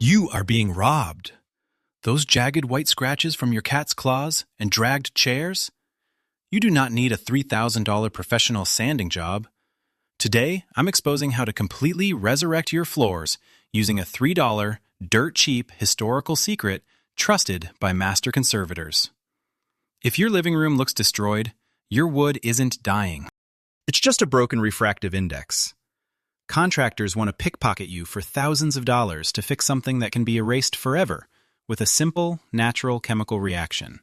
You are being robbed. Those jagged white scratches from your cat's claws and dragged chairs? You do not need a $3,000 professional sanding job. Today, I'm exposing how to completely resurrect your floors using a $3, dirt-cheap historical secret trusted by master conservators. If your living room looks destroyed, your wood isn't dying. It's just a broken refractive index. Contractors want to pickpocket you for thousands of dollars to fix something that can be erased forever with a simple, natural chemical reaction.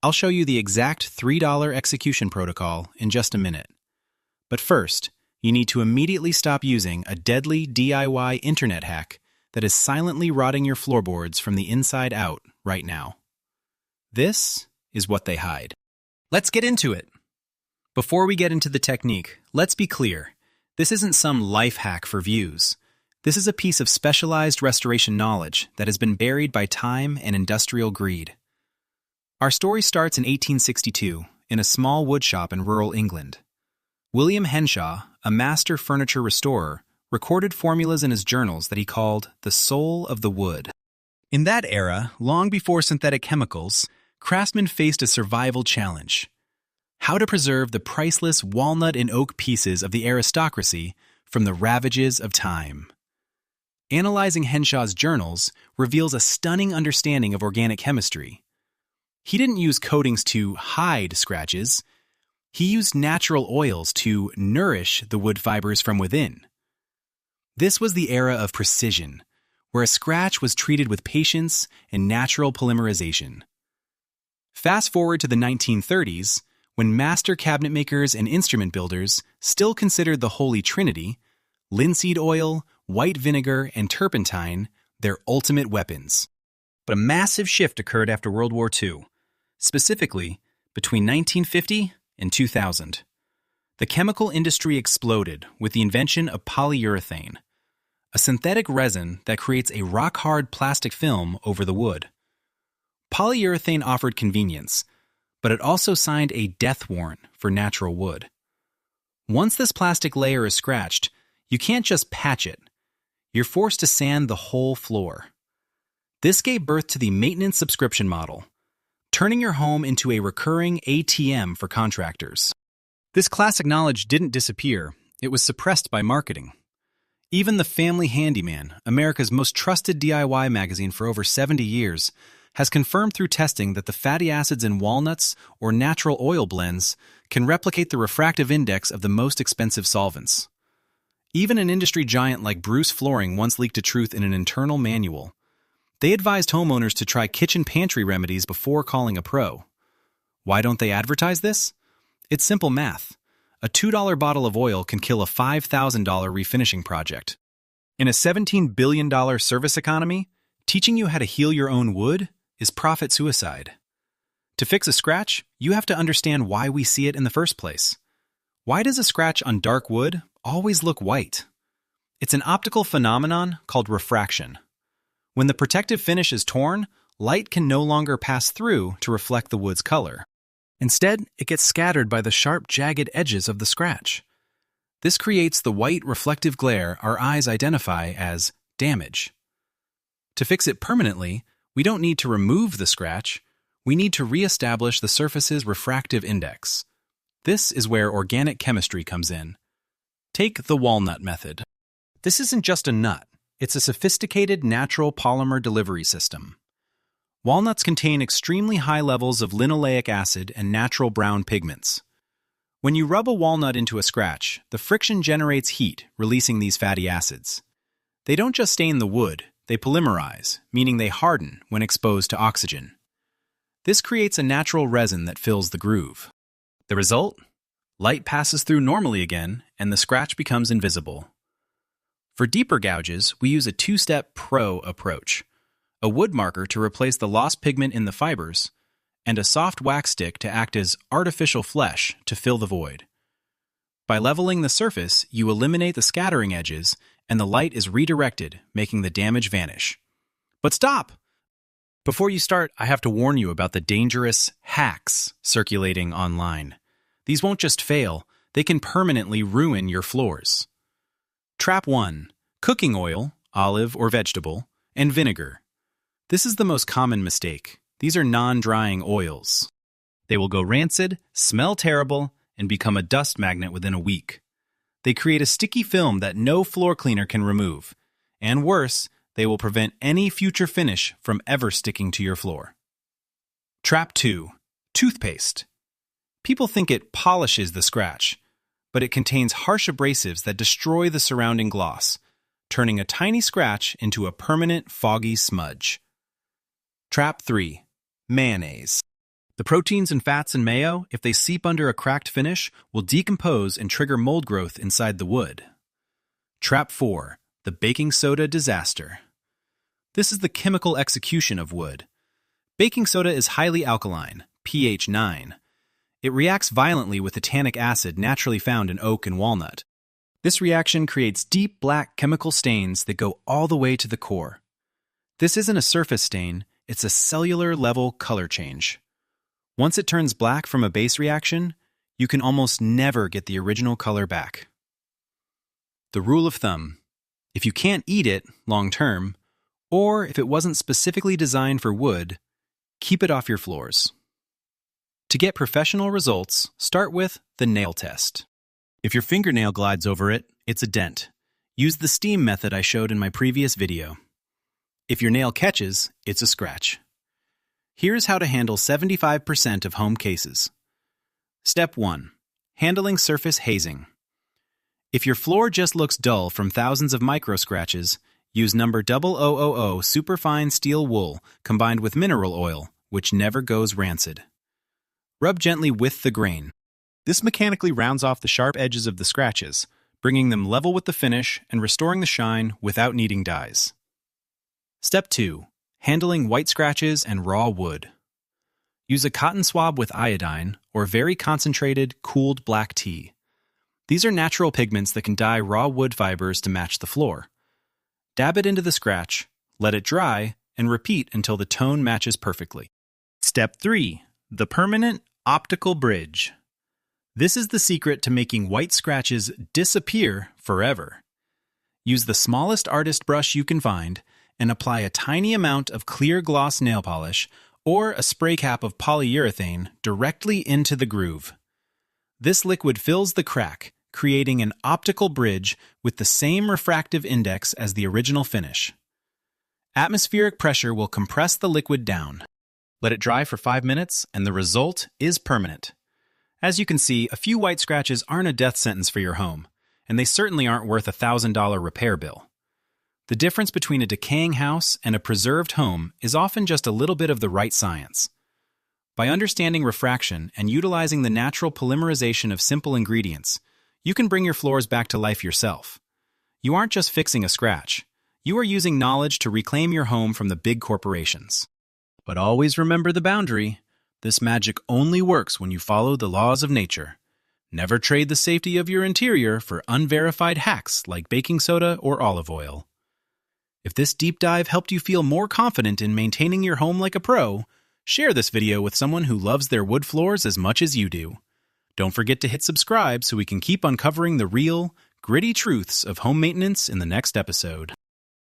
I'll show you the exact $3 execution protocol in just a minute. But first, you need to immediately stop using a deadly DIY internet hack that is silently rotting your floorboards from the inside out right now. This is what they hide. Let's get into it. Before we get into the technique, let's be clear. This isn't some life hack for views. This is a piece of specialized restoration knowledge that has been buried by time and industrial greed. Our story starts in 1862 in a small woodshop in rural England. William Henshaw, a master furniture restorer, recorded formulas in his journals that he called the soul of the wood. In that era, long before synthetic chemicals, craftsmen faced a survival challenge: how to preserve the priceless walnut and oak pieces of the aristocracy from the ravages of time. Analyzing Henshaw's journals reveals a stunning understanding of organic chemistry. He didn't use coatings to hide scratches. He used natural oils to nourish the wood fibers from within. This was the era of precision, where a scratch was treated with patience and natural polymerization. Fast forward to the 1930s, when master cabinet makers and instrument builders still considered the Holy Trinity, linseed oil, white vinegar, and turpentine, their ultimate weapons. But a massive shift occurred after World War II, specifically between 1950 and 2000. The chemical industry exploded with the invention of polyurethane, a synthetic resin that creates a rock-hard plastic film over the wood. Polyurethane offered convenience, but it also signed a death warrant for natural wood. Once this plastic layer is scratched, you can't just patch it. You're forced to sand the whole floor. This gave birth to the maintenance subscription model, turning your home into a recurring ATM for contractors. This classic knowledge didn't disappear. It was suppressed by marketing. Even the Family Handyman, America's most trusted DIY magazine for over 70 years, has confirmed through testing that the fatty acids in walnuts or natural oil blends can replicate the refractive index of the most expensive solvents. Even an industry giant like Bruce Flooring once leaked a truth in an internal manual. They advised homeowners to try kitchen pantry remedies before calling a pro. Why don't they advertise this? It's simple math. A $2 bottle of oil can kill a $5,000 refinishing project. In a $17 billion service economy, teaching you how to heal your own wood is profit suicide. To fix a scratch, you have to understand why we see it in the first place. Why does a scratch on dark wood always look white? It's an optical phenomenon called refraction. When the protective finish is torn, light can no longer pass through to reflect the wood's color. Instead, it gets scattered by the sharp, jagged edges of the scratch. This creates the white reflective glare our eyes identify as damage. To fix it permanently, we don't need to remove the scratch. We need to reestablish the surface's refractive index. This is where organic chemistry comes in. Take the walnut method. This isn't just a nut. It's a sophisticated natural polymer delivery system. Walnuts contain extremely high levels of linoleic acid and natural brown pigments. When you rub a walnut into a scratch, the friction generates heat, releasing these fatty acids. They don't just stain the wood, they polymerize, meaning they harden when exposed to oxygen. This creates a natural resin that fills the groove. The result? Light passes through normally again, and the scratch becomes invisible. For deeper gouges, we use a two-step pro approach: a wood marker to replace the lost pigment in the fibers, and a soft wax stick to act as artificial flesh to fill the void. By leveling the surface, you eliminate the scattering edges, and the light is redirected, making the damage vanish. But stop! Before you start, I have to warn you about the dangerous hacks circulating online. These won't just fail, they can permanently ruin your floors. Trap 1. Cooking oil, olive or vegetable, and vinegar. This is the most common mistake. These are non-drying oils. They will go rancid, smell terrible, and become a dust magnet within a week. They create a sticky film that no floor cleaner can remove. And worse, they will prevent any future finish from ever sticking to your floor. Trap 2. Toothpaste. People think it polishes the scratch, but it contains harsh abrasives that destroy the surrounding gloss, turning a tiny scratch into a permanent foggy smudge. Trap 3. Mayonnaise. The proteins and fats in mayo, if they seep under a cracked finish, will decompose and trigger mold growth inside the wood. Trap 4. The baking soda disaster. This is the chemical execution of wood. Baking soda is highly alkaline, pH 9. It reacts violently with the tannic acid naturally found in oak and walnut. This reaction creates deep black chemical stains that go all the way to the core. This isn't a surface stain, it's a cellular-level color change. Once it turns black from a base reaction, you can almost never get the original color back. The rule of thumb: if you can't eat it long-term, or if it wasn't specifically designed for wood, keep it off your floors. To get professional results, start with the nail test. If your fingernail glides over it, it's a dent. Use the steam method I showed in my previous video. If your nail catches, it's a scratch. Here's how to handle 75% of home cases. Step 1. Handling surface hazing. If your floor just looks dull from thousands of micro scratches, use number 0000 superfine steel wool combined with mineral oil, which never goes rancid. Rub gently with the grain. This mechanically rounds off the sharp edges of the scratches, bringing them level with the finish and restoring the shine without needing dyes. Step 2. Handling white scratches and raw wood. Use a cotton swab with iodine or very concentrated, cooled black tea. These are natural pigments that can dye raw wood fibers to match the floor. Dab it into the scratch, let it dry, and repeat until the tone matches perfectly. Step 3. The permanent optical bridge. This is the secret to making white scratches disappear forever. Use the smallest artist brush you can find and apply a tiny amount of clear gloss nail polish or a spray cap of polyurethane directly into the groove. This liquid fills the crack, creating an optical bridge with the same refractive index as the original finish. Atmospheric pressure will compress the liquid down. Let it dry for 5 minutes, and the result is permanent. As you can see, a few white scratches aren't a death sentence for your home, and they certainly aren't worth a $1,000 repair bill. The difference between a decaying house and a preserved home is often just a little bit of the right science. By understanding refraction and utilizing the natural polymerization of simple ingredients, you can bring your floors back to life yourself. You aren't just fixing a scratch. You are using knowledge to reclaim your home from the big corporations. But always remember the boundary. This magic only works when you follow the laws of nature. Never trade the safety of your interior for unverified hacks like baking soda or olive oil. If this deep dive helped you feel more confident in maintaining your home like a pro, share this video with someone who loves their wood floors as much as you do. Don't forget to hit subscribe so we can keep uncovering the real, gritty truths of home maintenance in the next episode.